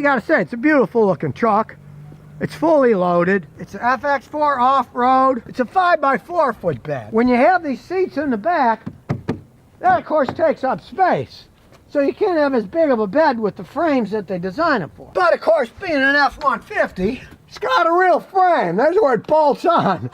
you gotta say, it's a beautiful looking truck. It's fully loaded. It's an FX4 off-road. It's a 5x4 foot bed. When you have these seats in the back, that of course takes up space. So you can't have as big of a bed with the frames that they design it for. But of course, being an F-150, it's got a real frame. There's where it bolts on.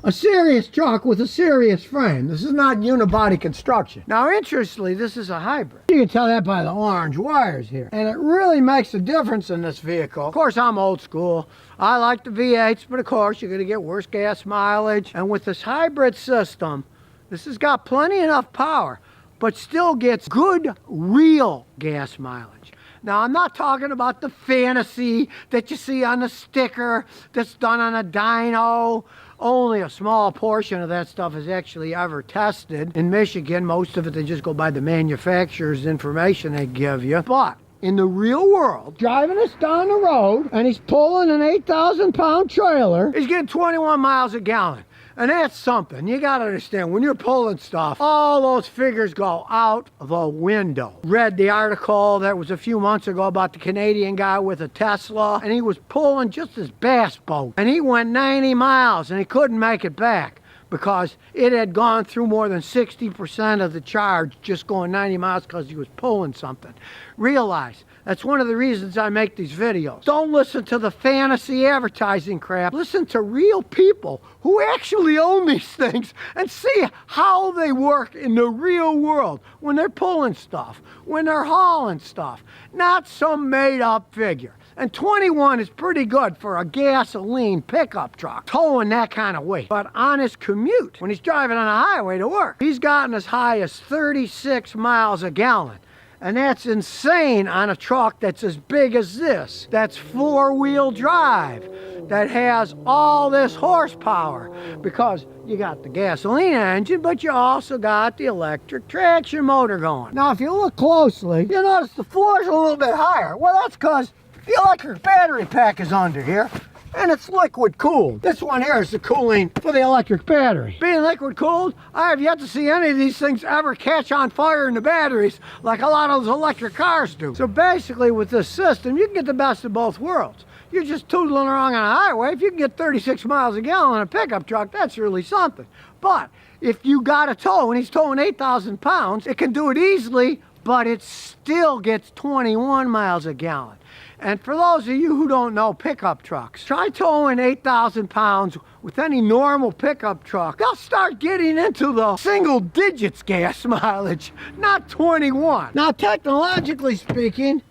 A serious truck with a serious frame. This is not unibody construction. Now, interestingly, this is a hybrid. You can tell that by the orange wires here. And it really makes a difference in this vehicle. Of course, I'm old school. I like the V8s, but of course, you're gonna get worse gas mileage. And with this hybrid system, this has got plenty enough power, but still gets good, real gas mileage. Now, I'm not talking about the fantasy that you see on the sticker that's done on a dyno. Only a small portion of that stuff is actually ever tested. In Michigan, most of it, they just go by the manufacturer's information they give you. But in the real world, driving us down the road, and he's pulling an 8,000-pound trailer, he's getting 21 miles a gallon. And that's something. You gotta understand, when you're pulling stuff, all those figures go out the window. Read the article that was a few months ago about the Canadian guy with a Tesla, and he was pulling just his bass boat. And he went 90 miles and he couldn't make it back because it had gone through more than 60% of the charge just going 90 miles because he was pulling something. Realize, that's one of the reasons I make these videos. Don't listen to the fantasy advertising crap. Listen to real people who actually own these things and see how they work in the real world when they're pulling stuff, when they're hauling stuff, not some made-up figure. And 21 is pretty good for a gasoline pickup truck, towing that kind of weight. But on his commute, when he's driving on a highway to work, he's gotten as high as 36 miles a gallon. And that's insane on a truck that's as big as this, that's four-wheel drive, that has all this horsepower, because you got the gasoline engine, but you also got the electric traction motor going. Now, if you look closely, you'll notice the floor's a little bit higher. Well, that's because the electric battery pack is under here, and it's liquid cooled. This one here is the cooling for the electric battery. Being liquid cooled, I have yet to see any of these things ever catch on fire in the batteries like a lot of those electric cars do. So basically with this system, you can get the best of both worlds. You're just tootling along on a highway. If you can get 36 miles a gallon on a pickup truck, that's really something. But if you got a tow and he's towing 8,000 pounds, it can do it easily, but it still gets 21 miles a gallon. And for those of you who don't know pickup trucks, try towing 8,000 pounds with any normal pickup truck. They'll start getting into the single digits gas mileage, not 21. Now, technologically speaking,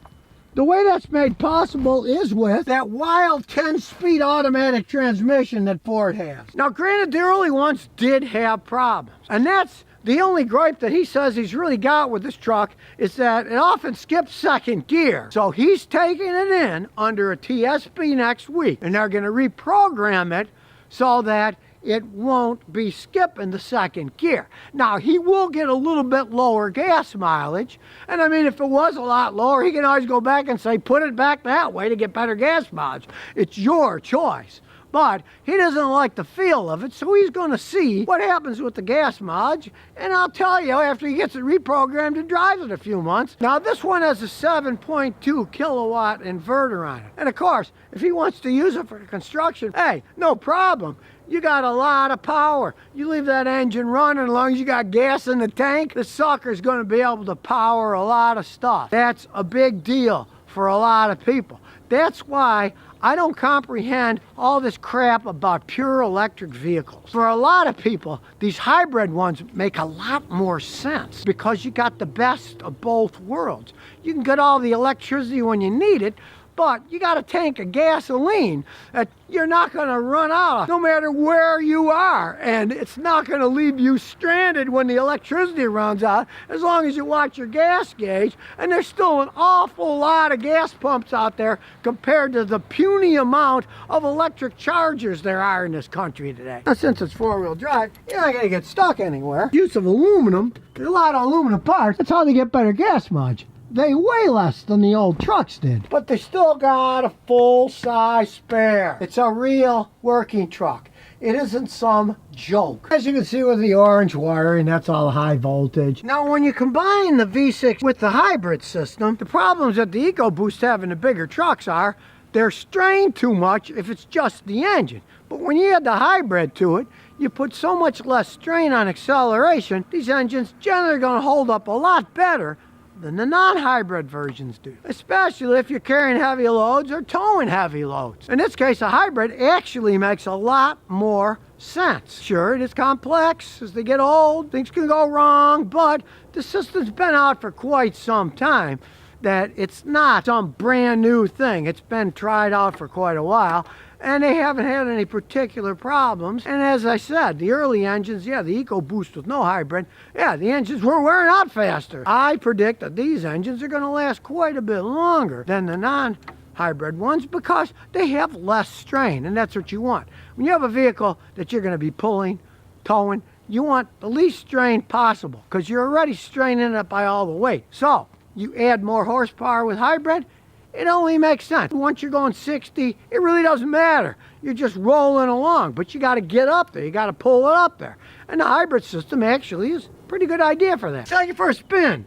the way that's made possible is with that wild 10-speed automatic transmission that Ford has. Now, granted, the early ones did have problems, and that's the only gripe that he says he's really got with this truck is that it often skips second gear. So he's taking it in under a TSP next week, and they're going to reprogram it so that it won't be skipping the second gear. Now, he will get a little bit lower gas mileage, and I mean, if it was a lot lower, he can always go back and say, put it back that way to get better gas mileage. It's your choice. But he doesn't like the feel of it, so he's going to see what happens with the gas mileage, and I'll tell you after he gets it reprogrammed and drives it a few months. Now, this one has a 7.2 kilowatt inverter on it, and of course, if he wants to use it for construction, hey, no problem. You got a lot of power. You leave that engine running, as long as you got gas in the tank, the sucker's going to be able to power a lot of stuff. That's a big deal for a lot of people. That's why I don't comprehend all this crap about pure electric vehicles. For a lot of people, these hybrid ones make a lot more sense because you got the best of both worlds. You can get all the electricity when you need it, but you got a tank of gasoline that you're not going to run out of no matter where you are, and it's not going to leave you stranded when the electricity runs out as long as you watch your gas gauge. And there's still an awful lot of gas pumps out there compared to the puny amount of electric chargers there are in this country today. Now, since it's four-wheel drive, you're not going to get stuck anywhere. Use of aluminum, there's a lot of aluminum parts. That's how they get better gas mileage. They weigh less than the old trucks did, but they still got a full-size spare. It's a real working truck. It isn't some joke. As you can see with the orange wiring, that's all high voltage. Now, when you combine the V6 with the hybrid system, the problems that the EcoBoost have in the bigger trucks are they're strained too much if it's just the engine. But when you add the hybrid to it, you put so much less strain on acceleration, these engines generally are going to hold up a lot better than the non-hybrid versions do, especially if you're carrying heavy loads or towing heavy loads. In this case, a hybrid actually makes a lot more sense. Sure, it is complex. As they get old, things can go wrong, but the system's been out for quite some time, that it's not some brand new thing. It's been tried out for quite a while, and they haven't had any particular problems. And as I said, the early engines, yeah, the EcoBoost with no hybrid, yeah, the engines were wearing out faster. I predict that these engines are going to last quite a bit longer than the non-hybrid ones because they have less strain, and that's what you want. When you have a vehicle that you're going to be pulling, towing, you want the least strain possible because you're already straining it by all the weight. So you add more horsepower with hybrid, it only makes sense. Once you're going 60, it really doesn't matter. You're just rolling along, but you got to get up there. You got to pull it up there. And the hybrid system actually is a pretty good idea for that. Take it for a spin.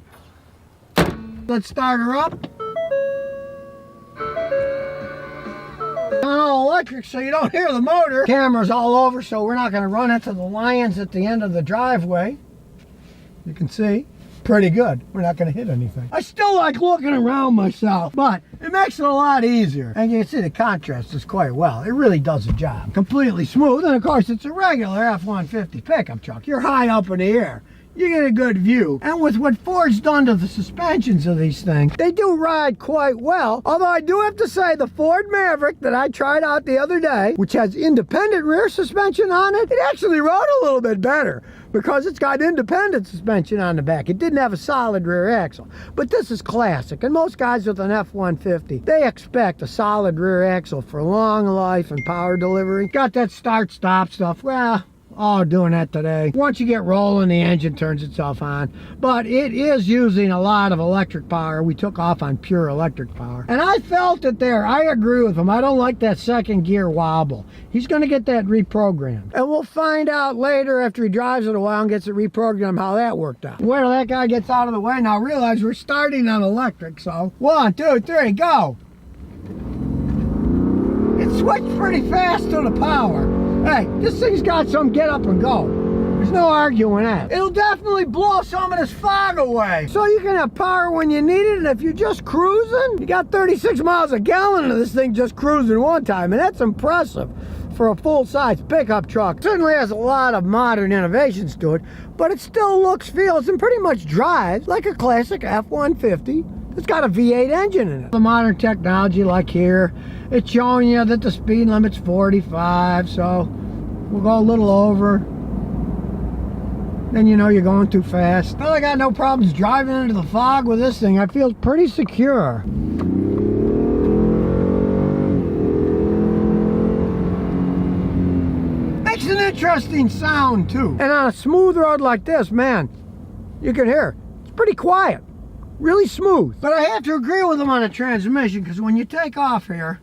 Let's start her up. On all electric, so you don't hear the motor. Camera's all over, so we're not going to run into the lions at the end of the driveway. You can see. Pretty good. We're not going to hit anything. I still like looking around myself, but it makes it a lot easier. And you can see the contrast is quite well. It really does the job. Completely smooth, and of course it's a regular F-150 pickup truck. You're high up in the air. You get a good view. And with what Ford's done to the suspensions of these things, they do ride quite well. Although I do have to say the Ford Maverick that I tried out the other day, which has independent rear suspension on it, it actually rode a little bit better because it's got independent suspension on the back. It didn't have a solid rear axle. But this is classic, and most guys with an F-150, they expect a solid rear axle for long life and power delivery. Got that start-stop stuff. Well, all doing that today. Once you get rolling, the engine turns itself on. But it is using a lot of electric power. We took off on pure electric power. And I felt it there. I agree with him. I don't like that second gear wobble. He's going to get that reprogrammed. And we'll find out later after he drives it a while and gets it reprogrammed how that worked out. Wait till that guy gets out of the way. Now realize we're starting on electric. So 1, 2, 3, go. It switched pretty fast to the power. Hey, this thing's got some get up and go. There's no arguing that. It'll definitely blow some of this fog away. So you can have power when you need it, and if you're just cruising, you got 36 miles a gallon of this thing just cruising one time, and that's impressive for a full-size pickup truck. It certainly has a lot of modern innovations to it, but it still looks, feels, and pretty much drives like a classic F-150. It's got a V8 engine in it. The modern technology like here, it's showing you that the speed limit's 45, so we'll go a little over. Then you know you're going too fast. Well, I got no problems driving into the fog with this thing. I feel pretty secure. Makes an interesting sound too. And on a smooth road like this, man, you can hear it's pretty quiet. Really smooth. But I have to agree with him on the transmission, because when you take off here,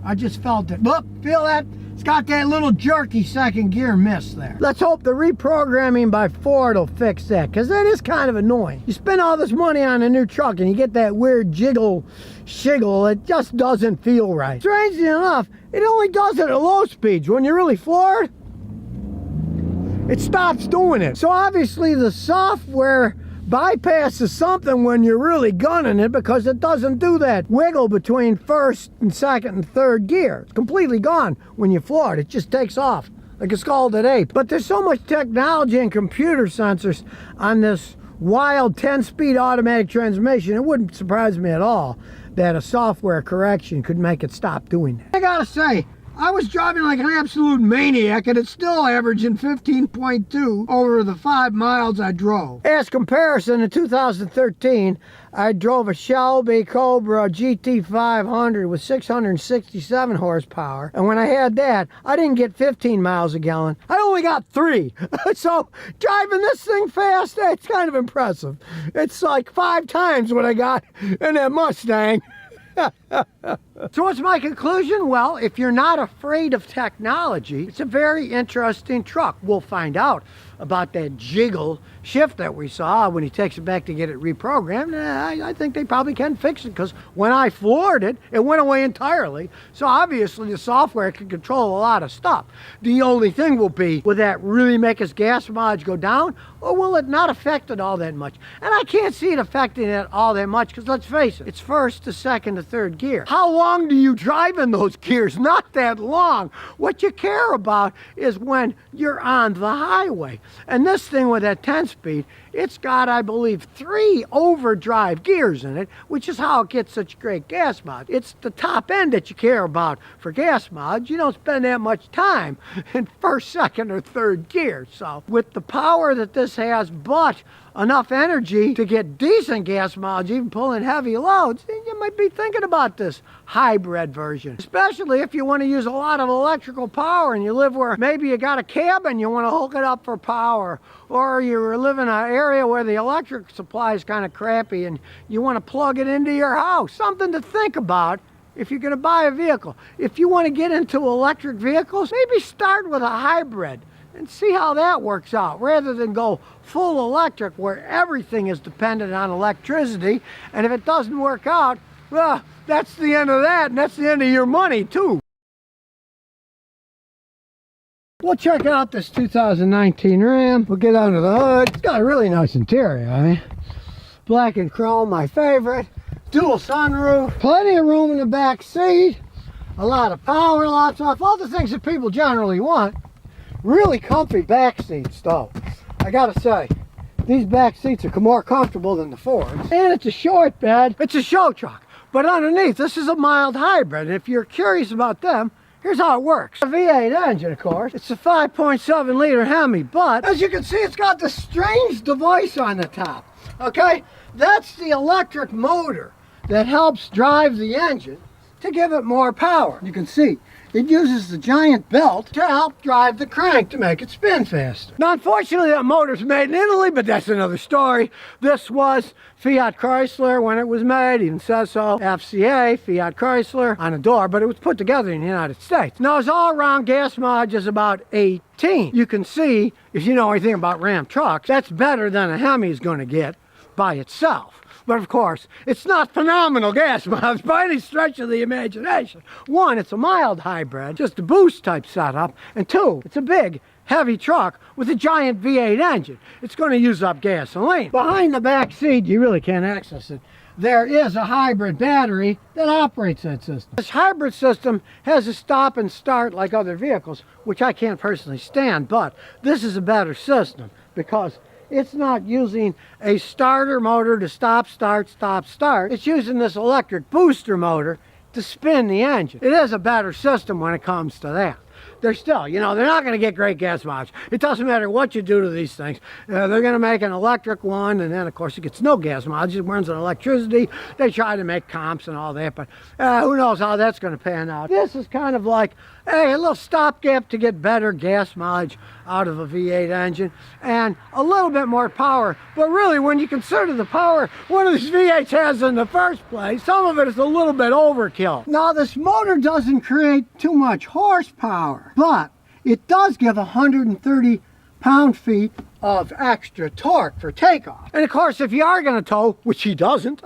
I just felt it. Look, feel that? It's got that little jerky second gear miss there. Let's hope the reprogramming by Ford will fix that, because that is kind of annoying. You spend all this money on a new truck and you get that weird jiggle, shiggle. It just doesn't feel right. Strangely enough, it only does it at low speeds. When you're really floored, it stops doing it. So obviously the software bypasses something when you're really gunning it, because it doesn't do that wiggle between first and second and third gear. It's completely gone when you floor it. It just takes off like a scalded ape. But there's so much technology and computer sensors on this wild 10-speed automatic transmission, it wouldn't surprise me at all that a software correction could make it stop doing that. I gotta say, I was driving like an absolute maniac, and it's still averaging 15.2 over the 5 miles I drove. As comparison, in 2013, I drove a Shelby Cobra GT500 with 667 horsepower, and when I had that, I didn't get 15 miles a gallon. I only got 3. So driving this thing fast, it's kind of impressive. It's like 5 times what I got in that Mustang. So what's my conclusion? Well, if you're not afraid of technology, it's a very interesting truck. We'll find out about that jiggle shift that we saw when he takes it back to get it reprogrammed. I think they probably can fix it, because when I floored it, it went away entirely. So obviously the software can control a lot of stuff. The only thing will be, will that really make his gas mileage go down, or will it not affect it all that much? And I can't see it affecting it all that much, because let's face it, it's first to second to third gear. How long do you drive in those gears? Not that long. What you care about is when you're on the highway. And this thing with that 10-speed, it's got, I believe, 3 overdrive gears in it, which is how it gets such great gas mileage. It's the top end that you care about for gas mileage. You don't spend that much time in first, second, or third gear. So with the power that this has, but enough energy to get decent gas mileage, even pulling heavy loads, then you might be thinking about this hybrid version. Especially if you want to use a lot of electrical power and you live where maybe you got a cabin, you want to hook it up for power, or you live in an area where the electric supply is kind of crappy and you want to plug it into your house. Something to think about if you're going to buy a vehicle. If you want to get into electric vehicles, maybe start with a hybrid and see how that works out, rather than go full electric where everything is dependent on electricity. And if it doesn't work out, well, that's the end of that, and that's the end of your money too. We'll check out this 2019 Ram. We'll get under the hood. It's got a really nice interior, I mean. Black and chrome, my favorite. Dual sunroof. Plenty of room in the back seat. A lot of power, lots of all the things that people generally want. Really comfy back seats though. I gotta say, these back seats are more comfortable than the Fords. And it's a short bed. It's a show truck. But underneath, this is a mild hybrid. And if you're curious about them, here's how it works. A V8 engine, of course. It's a 5.7 liter Hemi, but as you can see, it's got this strange device on the top. Okay? That's the electric motor that helps drive the engine to give it more power. You can see it uses the giant belt to help drive the crank to make it spin faster. Now, unfortunately, that motor's made in Italy, but that's another story. This was Fiat Chrysler when it was made. Even says so. FCA, Fiat Chrysler, on the door, but it was put together in the United States. Now, its all-around gas mileage is about 18. You can see, if you know anything about Ram trucks, that's better than a Hemi is going to get by itself. But of course, it's not phenomenal gas mileage by any stretch of the imagination. One, it's a mild hybrid, just a boost type setup. And two, it's a big, heavy truck with a giant V8 engine. It's going to use up gasoline. Behind the back seat, you really can't access it. There is a hybrid battery that operates that system. This hybrid system has a stop and start like other vehicles, which I can't personally stand, but this is a better system because it's not using a starter motor to stop, start, stop, start. It's using this electric booster motor to spin the engine. It is a better system when it comes to that. They're still, you know, they're not going to get great gas mileage. It doesn't matter what you do to these things. They're going to make an electric one, and then, of course, it gets no gas mileage. It runs on electricity. They try to make comps and all that, but who knows how that's going to pan out. This is kind of like, hey, a little stopgap to get better gas mileage out of a V8 engine and a little bit more power. But really, when you consider the power one of these V8s has in the first place, some of it is a little bit overkill. Now, this motor doesn't create too much horsepower, but it does give 130 pound-feet of extra torque for takeoff. And of course, if you are going to tow, which he doesn't,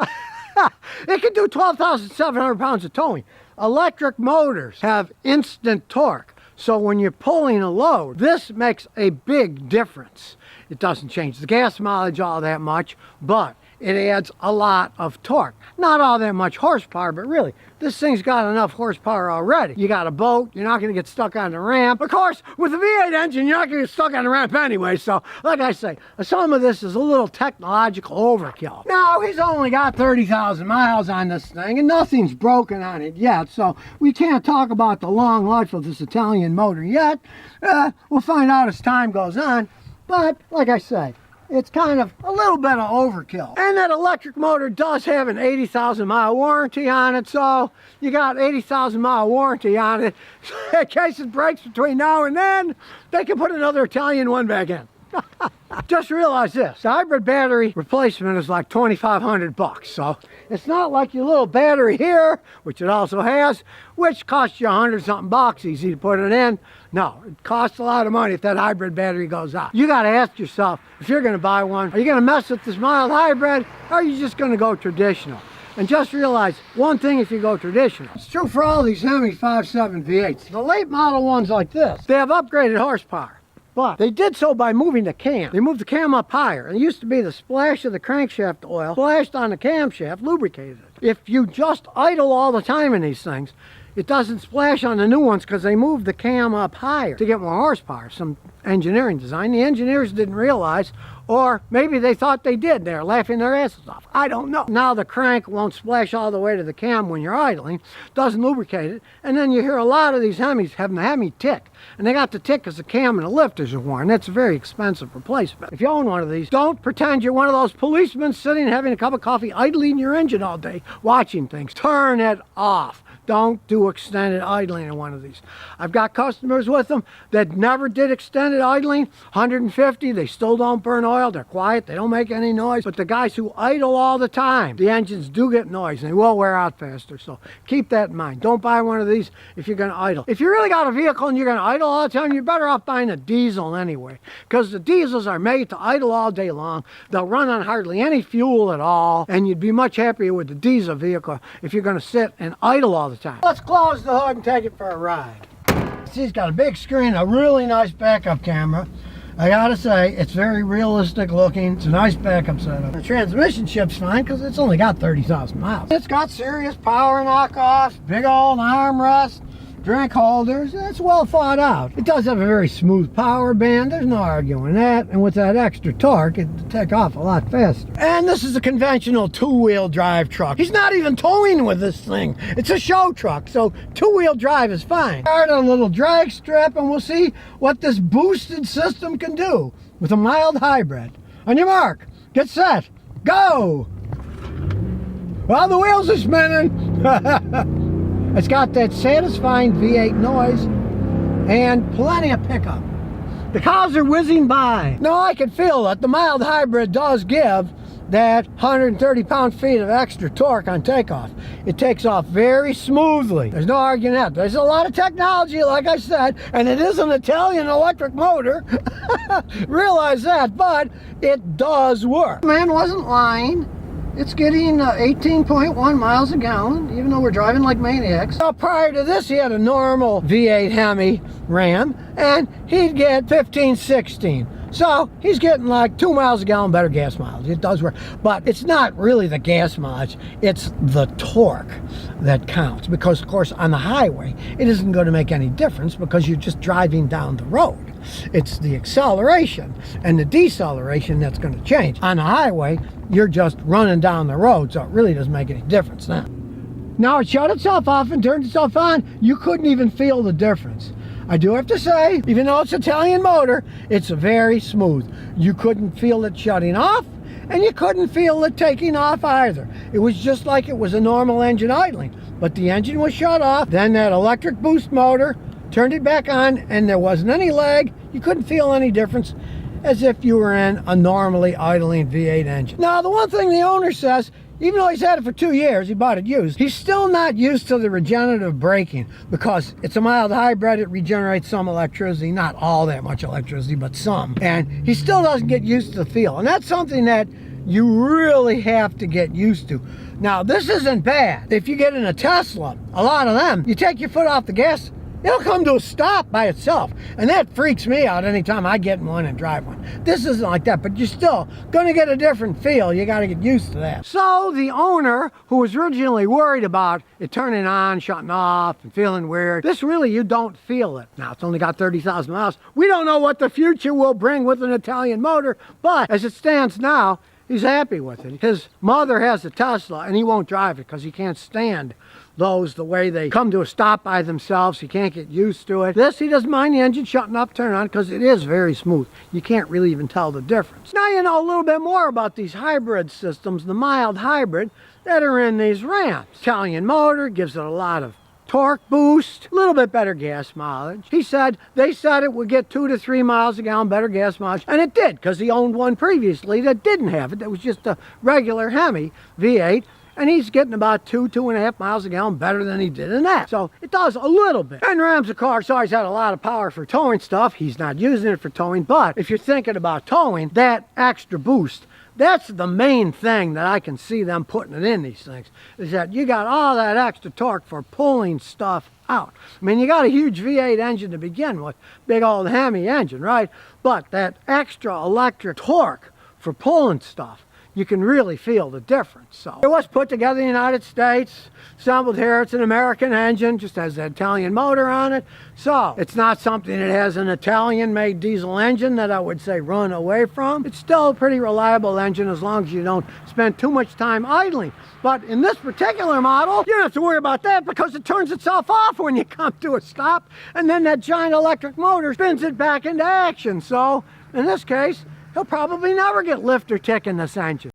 it can do 12,700 pounds of towing. Electric motors have instant torque. So when you're pulling a load, this makes a big difference. It doesn't change the gas mileage all that much, but it adds a lot of torque. Not all that much horsepower, but really, this thing's got enough horsepower already. You got a boat, you're not going to get stuck on the ramp. Of course, with a V8 engine, you're not going to get stuck on the ramp anyway. So, like I say, some of this is a little technological overkill. Now, he's only got 30,000 miles on this thing, and nothing's broken on it yet. So, we can't talk about the long life of this Italian motor yet. We'll find out as time goes on. But, like I say, it's kind of a little bit of overkill. And that electric motor does have an 80,000 mile warranty on it, so you got 80,000 mile warranty on it. In case it breaks between now and then, they can put another Italian one back in. Just realize this, the hybrid battery replacement is like $2,500, so it's not like your little battery here, which it also has, which costs you 100-something bucks, easy to put it in. No, it costs a lot of money if that hybrid battery goes out. You got to ask yourself, if you're going to buy one, are you going to mess with this mild hybrid, or are you just going to go traditional? And just realize one thing, if you go traditional, it's true for all these Hemi 5.7 V8s. The late model ones like this, they have upgraded horsepower, but they did so by moving the cam. They moved the cam up higher. It used to be the splash of the crankshaft oil splashed on the camshaft lubricated it. If you just idle all the time in these things, it doesn't splash on the new ones because they moved the cam up higher to get more horsepower. Some engineering design. The engineers didn't realize, or maybe they thought they did. They're laughing their asses off. I don't know. Now the crank won't splash all the way to the cam when you're idling, doesn't lubricate it, and then you hear a lot of these Hemis having the Hemi tick. And they got the tick because the cam and the lifters are worn. That's a very expensive replacement. If you own one of these, don't pretend you're one of those policemen sitting having a cup of coffee, idling your engine all day, watching things. Turn it off. Don't do extended idling in one of these. I've got customers with them that never did extended idling. 150, they still don't burn oil. They're quiet, they don't make any noise. But the guys who idle all the time, the engines do get noise and they will wear out faster. So keep that in mind. Don't buy one of these if you're going to idle. If you really got a vehicle and you're going to idle all the time, you're better off buying a diesel anyway. Because the diesels are made to idle all day long. They'll run on hardly any fuel at all. And you'd be much happier with the diesel vehicle if you're going to sit and idle all the time. Let's close the hood and take it for a ride. See, it's got a big screen, a really nice backup camera. I gotta say, it's very realistic looking. It's a nice backup setup. The transmission ship's fine because it's only got 30,000 miles. It's got serious power knockoffs, big old armrest, drink holders. It's well thought out. It does have a very smooth power band. There's no arguing that. And with that extra torque, it'll take off a lot faster. And this is a conventional two-wheel drive truck. He's not even towing with this thing. It's a show truck, so two-wheel drive is fine. Start a little drag strip and we'll see what this boosted system can do with a mild hybrid. On your mark, get set, go! Well, the wheels are spinning. It's got that satisfying V8 noise and plenty of pickup. The cars are whizzing by. Now I can feel that the mild hybrid does give that 130 pound-feet of extra torque on takeoff. It takes off very smoothly. There's no arguing that. There's a lot of technology, like I said, and it is an Italian electric motor. Realize that, but it does work. Man wasn't lying. It's getting 18.1 miles a gallon, even though we're driving like maniacs. Now, prior to this, he had a normal V8 Hemi Ram, and he'd get 15, 16. So he's getting like 2 miles a gallon better gas mileage. It does work, but it's not really the gas mileage, it's the torque that counts. Because of course on the highway, it isn't going to make any difference because you're just driving down the road. It's the acceleration and the deceleration that's going to change. On the highway, you're just running down the road, so it really doesn't make any difference now. Now it shut itself off and turned itself on. You couldn't even feel the difference. I do have to say, even though it's an Italian motor, it's very smooth. You couldn't feel it shutting off, and you couldn't feel it taking off either. It was just like it was a normal engine idling. But the engine was shut off, then that electric boost motor turned it back on, and there wasn't any lag. You couldn't feel any difference, as if you were in a normally idling V8 engine. Now, the one thing the owner says, even though he's had it for 2 years, he bought it used, he's still not used to the regenerative braking because it's a mild hybrid. It regenerates some electricity, not all that much electricity, but some. And he still doesn't get used to the feel. And that's something that you really have to get used to. Now, this isn't bad. If you get in a Tesla, a lot of them, you take your foot off the gas, it'll come to a stop by itself. And that freaks me out anytime I get in one and drive one. This isn't like that, but you're still going to get a different feel. You got to get used to that. So the owner, who was originally worried about it turning on, shutting off, and feeling weird, this really, you don't feel it. Now, it's only got 30,000 miles. We don't know what the future will bring with an Italian motor, but as it stands now, he's happy with it. His mother has a Tesla, and he won't drive it because he can't stand those, the way they come to a stop by themselves. He can't get used to it. This, he doesn't mind the engine shutting up, turning on, because it is very smooth. You can't really even tell the difference. Now you know a little bit more about these hybrid systems, the mild hybrid that are in these Rams. Italian motor gives it a lot of torque boost, a little bit better gas mileage. They said it would get 2 to 3 miles a gallon better gas mileage, and it did, because he owned one previously that didn't have it. That was just a regular Hemi V8. And he's getting about 2.5 miles a gallon better than he did in that. So it does a little bit. And Ram's car's always had a lot of power for towing stuff. He's not using it for towing, but if you're thinking about towing, that extra boost, that's the main thing that I can see them putting it in these things, is that you got all that extra torque for pulling stuff out. I mean, you got a huge V8 engine to begin with, big old Hemi engine, right? But that extra electric torque for pulling stuff, you can really feel the difference. So it was put together in the United States, assembled here. It's an American engine, just has an Italian motor on it. So it's not something that has an Italian-made diesel engine that I would say run away from. It's still a pretty reliable engine as long as you don't spend too much time idling. But in this particular model, you don't have to worry about that because it turns itself off when you come to a stop, and then that giant electric motor spins it back into action. So in this case, he'll probably never get lift or tick in this engine.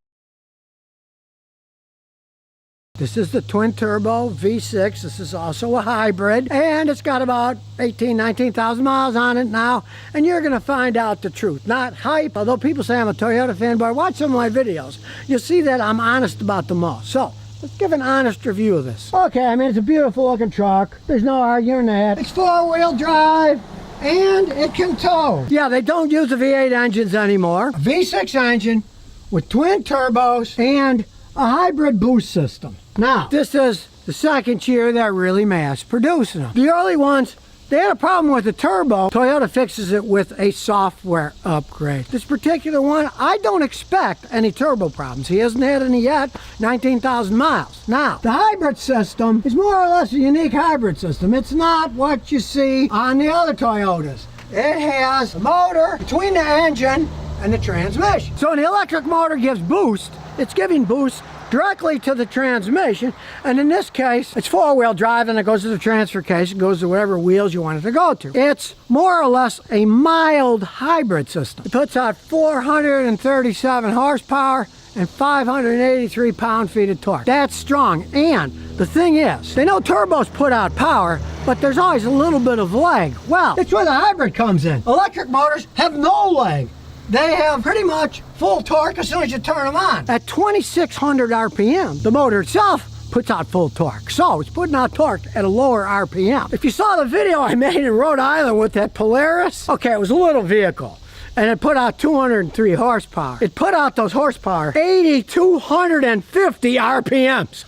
This is the twin turbo V6. This is also a hybrid, and it's got about 19,000 miles on it now, and you're going to find out the truth. Not hype, although people say I'm a Toyota fanboy. Watch some of my videos. You'll see that I'm honest about them all. So let's give an honest review of this. Okay, I mean, it's a beautiful looking truck. There's no arguing that. It's 4-wheel drive, and it can tow. Yeah, they don't use the V8 engines anymore. A V6 engine with twin turbos and a hybrid boost system. Now, this is the second year they're really mass producing them. The early ones, they had a problem with the turbo. Toyota fixes it with a software upgrade. This particular one, I don't expect any turbo problems. He hasn't had any yet, 19,000 miles. Now, the hybrid system is more or less a unique hybrid system. It's not what you see on the other Toyotas. It has a motor between the engine and the transmission. So when the electric motor gives boost, it's giving boost directly to the transmission, and in this case it's 4-wheel drive, and it goes to the transfer case, it goes to whatever wheels you want it to go to. It's more or less a mild hybrid system. It puts out 437 horsepower and 583 pound-feet of torque. That's strong. And the thing is, they know turbos put out power, but there's always a little bit of lag. Well, it's where the hybrid comes in. Electric motors have no lag. They have pretty much full torque as soon as you turn them on. At 2,600 RPM, the motor itself puts out full torque. So it's putting out torque at a lower RPM. If you saw the video I made in Rhode Island with that Polaris, okay, it was a little vehicle, and it put out 203 horsepower. It put out those horsepower 8,250 RPMs.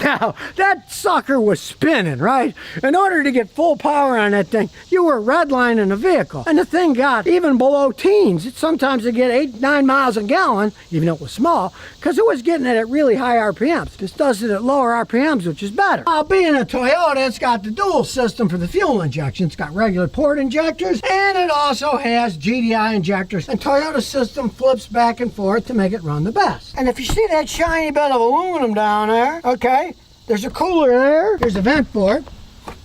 Now, that sucker was spinning, right? In order to get full power on that thing, you were redlining the vehicle. And the thing got even below teens. Sometimes it get 8-9 miles a gallon, even though it was small, because it was getting it at really high RPMs. This does it at lower RPMs, which is better. Now, being a Toyota, it's got the dual system for the fuel injection. It's got regular port injectors, and it also has GDI injectors, and Toyota's system flips back and forth to make it run the best. And if you see that shiny bit of aluminum down there, okay, there's a cooler there, there's a vent port,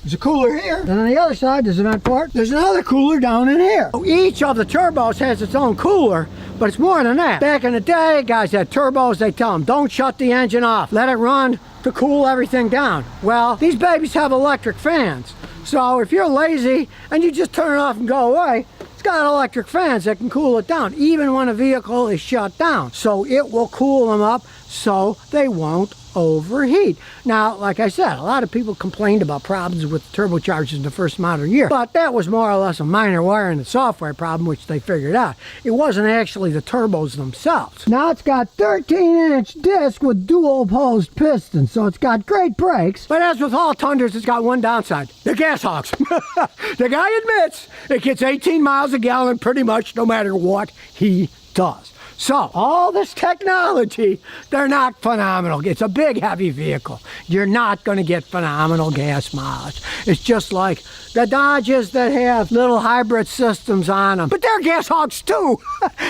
there's a cooler here, and on the other side there's a vent port, there's another cooler down in here. Each of the turbos has its own cooler, but it's more than that. Back in the day, guys had turbos, they tell them, don't shut the engine off, let it run to cool everything down. Well, these babies have electric fans, so if you're lazy and you just turn it off and go away, it's got electric fans that can cool it down, even when a vehicle is shut down. So it will cool them up so they won't overheat. Now, like I said, a lot of people complained about problems with turbochargers in the first model year, but that was more or less a minor wiring and software problem, which they figured out. It wasn't actually the turbos themselves. Now it's got 13-inch disc with dual opposed pistons, so it's got great brakes, but as with all Tundras, it's got one downside: the gas hogs. The guy admits it gets 18 miles a gallon pretty much no matter what he does. So, all this technology, they're not phenomenal. It's a big, heavy vehicle. You're not going to get phenomenal gas mileage. It's just like the Dodges that have little hybrid systems on them. But they're gas hogs too.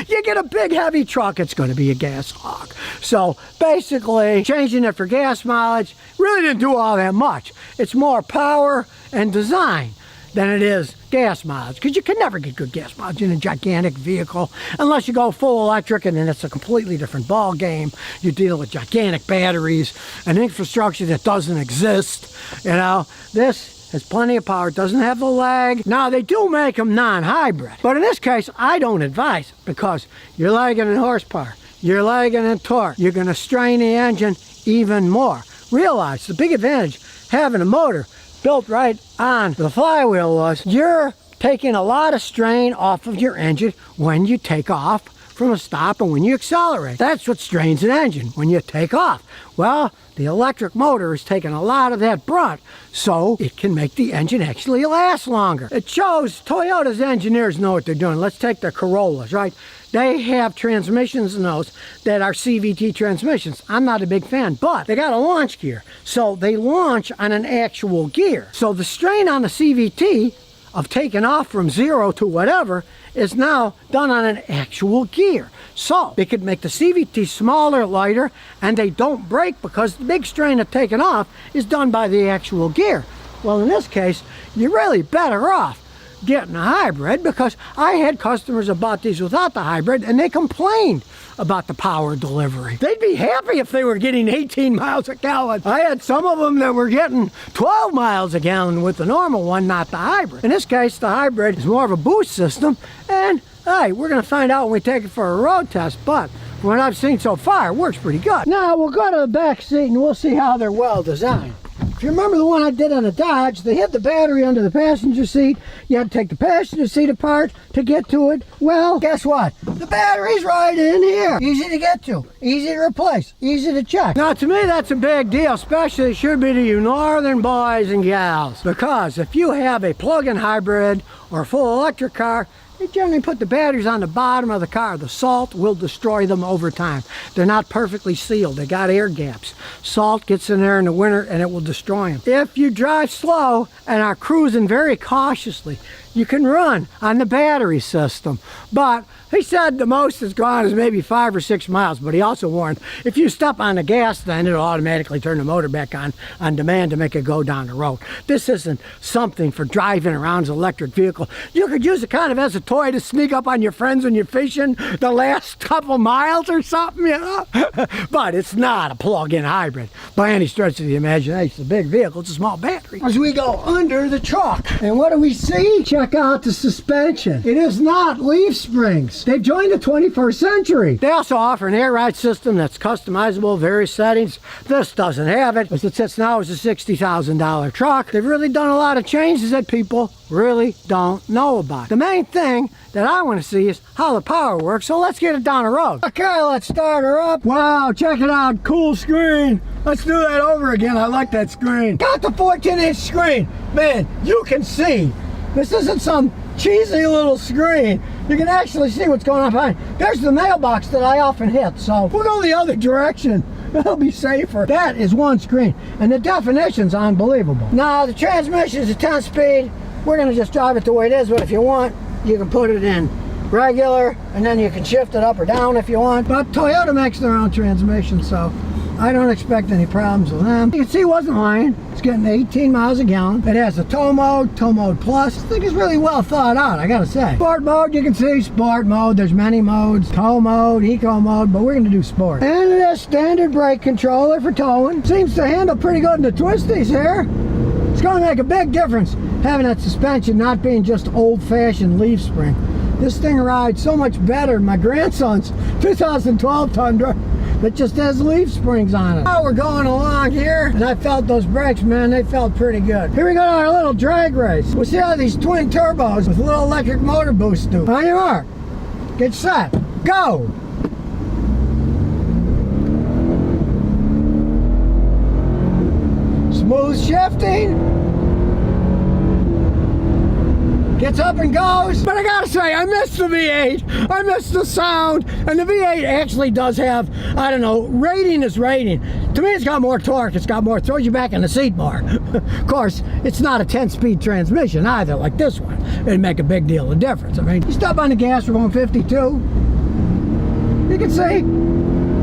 You get a big, heavy truck, it's going to be a gas hog. So, basically, changing it for gas mileage really didn't do all that much. It's more power and design than it is gas mileage, because you can never get good gas mileage in a gigantic vehicle unless you go full electric, and then it's a completely different ball game. You deal with gigantic batteries and infrastructure that doesn't exist. You know, this has plenty of power, doesn't have the lag. Now, they do make them non-hybrid, but in this case, I don't advise it, because you're lagging in horsepower, you're lagging in torque, you're going to strain the engine even more. Realize the big advantage having a motor built right on the flywheel was you're taking a lot of strain off of your engine when you take off from a stop and when you accelerate. That's what strains an engine, when you take off. Well, the electric motor is taking a lot of that brunt, so it can make the engine actually last longer. It shows Toyota's engineers know what they're doing. Let's take the Corollas, right? They have transmissions in those that are CVT transmissions. I'm not a big fan, but they got a launch gear. So they launch on an actual gear. So the strain on the CVT of taking off from 0 to whatever is now done on an actual gear. So they could make the CVT smaller, lighter, and they don't break because the big strain of taking off is done by the actual gear. Well, in this case, you're really better off getting a hybrid, because I had customers that bought these without the hybrid and they complained about the power delivery. They'd be happy if they were getting 18 miles a gallon. I had some of them that were getting 12 miles a gallon with the normal one, not the hybrid. In this case, the hybrid is more of a boost system, and hey, we're going to find out when we take it for a road test, but from what I've seen so far, it works pretty good. Now we'll go to the back seat and we'll see how they're well designed. If you remember the one I did on a Dodge, they hid the battery under the passenger seat. You had to take the passenger seat apart to get to it. Well, guess what? The battery's right in here. Easy to get to, easy to replace, easy to check. Now, to me, that's a big deal, especially it should be to you northern boys and gals, because if you have a plug-in hybrid or a full electric car, they generally put the batteries on the bottom of the car. The salt will destroy them over time. They're not perfectly sealed. They got air gaps. Salt gets in there in the winter and it will destroy them. If you drive slow and are cruising very cautiously, you can run on the battery system. But he said the most it's gone is maybe 5 or 6 miles, but he also warned if you step on the gas, then it'll automatically turn the motor back on demand to make it go down the road. This isn't something for driving around as an electric vehicle. You could use it kind of as a toy to sneak up on your friends when you're fishing the last couple miles or something, you know? But it's not a plug-in hybrid by any stretch of the imagination. It's a big vehicle, it's a small battery. As we go under the truck, and what do we see? Check out the suspension. It is not leaf springs. They've joined the 21st century. They also offer an air ride system that's customizable, various settings. This doesn't have it. As it sits now, it's a $60,000 truck. They've really done a lot of changes that people really don't know about. The main thing that I want to see is how the power works, so let's get it down the road. Okay, let's start her up. Wow, check it out, cool screen. Let's do that over again. I like that screen. Got the 14-inch screen. Man, you can see. This isn't some cheesy little screen. You can actually see what's going on behind. There's the mailbox that I often hit, so we'll go the other direction. It'll be safer. That is one screen, and the definition's unbelievable. Now, the transmission is a 10-speed. We're going to just drive it the way it is, but if you want, you can put it in regular, and then you can shift it up or down if you want. But Toyota makes their own transmission, so I don't expect any problems with them. You can see it wasn't lying. It's getting 18 miles a gallon. It has a tow mode plus. I think it's really well thought out, I gotta say. Sport mode, you can see sport mode. There's many modes. Tow mode, eco mode, but we're gonna do sport. And it has standard brake controller for towing. Seems to handle pretty good in the twisties here. It's gonna make a big difference having that suspension not being just old-fashioned leaf spring. This thing rides so much better than my grandson's 2012 Tundra that just has leaf springs on it. Now we're going along here, and I felt those brakes, man, they felt pretty good. Here we go to our little drag race. We'll see how these twin turbos with a little electric motor boost do. On your mark, get set, go! Smooth shifting. Gets up and goes. But I gotta say, I miss the V8. I miss the sound. And the V8 actually does have, I don't know, rating is rating. To me, it's got more torque. It's got more, throws you back in the seat more. Of course, it's not a 10-speed transmission either, like this one. It'd make a big deal of difference. I mean, you step on the gas, we're going 52. You can see,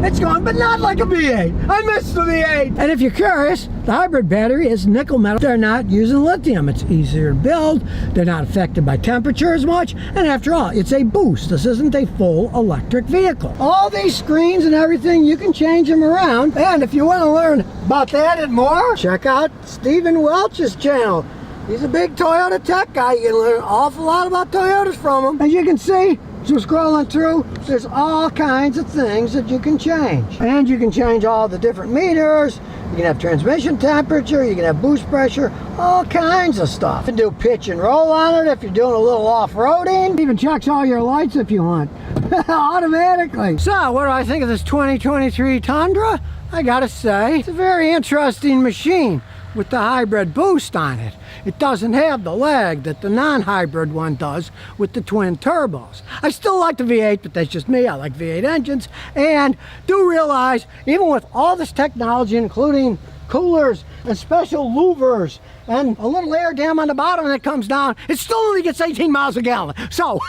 It's going, but not like a V8. I missed the V8. And if you're curious, the hybrid battery is nickel metal. They're not using lithium. It's easier to build. They're not affected by temperature as much. And after all, it's a boost. This isn't a full electric vehicle. All these screens and everything, you can change them around. And if you want to learn about that and more, check out Stephen Welch's channel. He's a big Toyota tech guy. You can learn an awful lot about Toyotas from him. As you can see, just scrolling through, there's all kinds of things that you can change. And you can change all the different meters. You can have transmission temperature, you can have boost pressure, all kinds of stuff. You can do pitch and roll on it if you're doing a little off-roading. It even checks all your lights if you want, automatically. So, what do I think of this 2023 Tundra? I gotta say, it's a very interesting machine with the hybrid boost on it. It doesn't have the lag that the non-hybrid one does with the twin turbos. I still like the V8, but that's just me. I like V8 engines. And do realize, even with all this technology, including coolers and special louvers and a little air dam on the bottom that comes down, it still only gets 18 miles a gallon. So,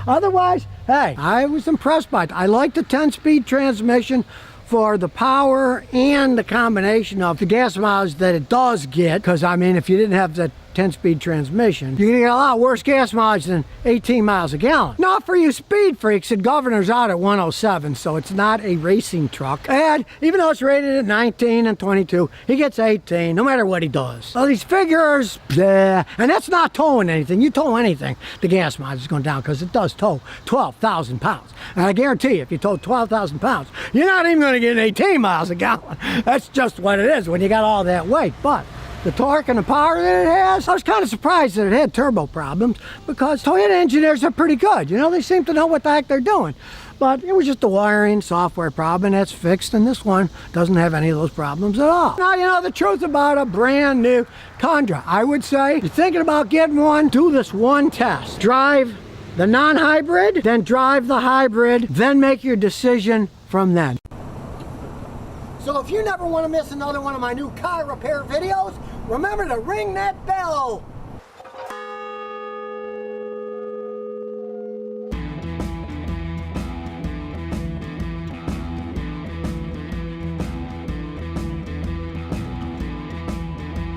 otherwise, hey, I was impressed by it. I like the 10-speed transmission for the power and the combination of the gas mileage that it does get. Because I mean, if you didn't have that 10-speed transmission, you're gonna get a lot worse gas mileage than 18 miles a gallon. Not for you speed freaks, the Governor's out at 107, so it's not a racing truck. And even though it's rated at 19 and 22, he gets 18 no matter what he does. Well, these figures, bleh, and that's not towing anything. You tow anything, the gas mileage is going down, because it does tow 12,000 pounds. And I guarantee you, if you tow 12,000 pounds, you're not even going to get 18 miles a gallon. That's just what it is when you got all that weight. But the torque and the power that it has, I was kind of surprised that it had turbo problems, because Toyota engineers are pretty good. You know, they seem to know what the heck they're doing. But it was just a wiring software problem, and that's fixed, and this one doesn't have any of those problems at all. Now, you know the truth about a brand new Tundra. I would say, if you're thinking about getting one, do this one test. Drive the non-hybrid, then drive the hybrid, then make your decision from then. So if you never want to miss another one of my new car repair videos, remember to ring that bell.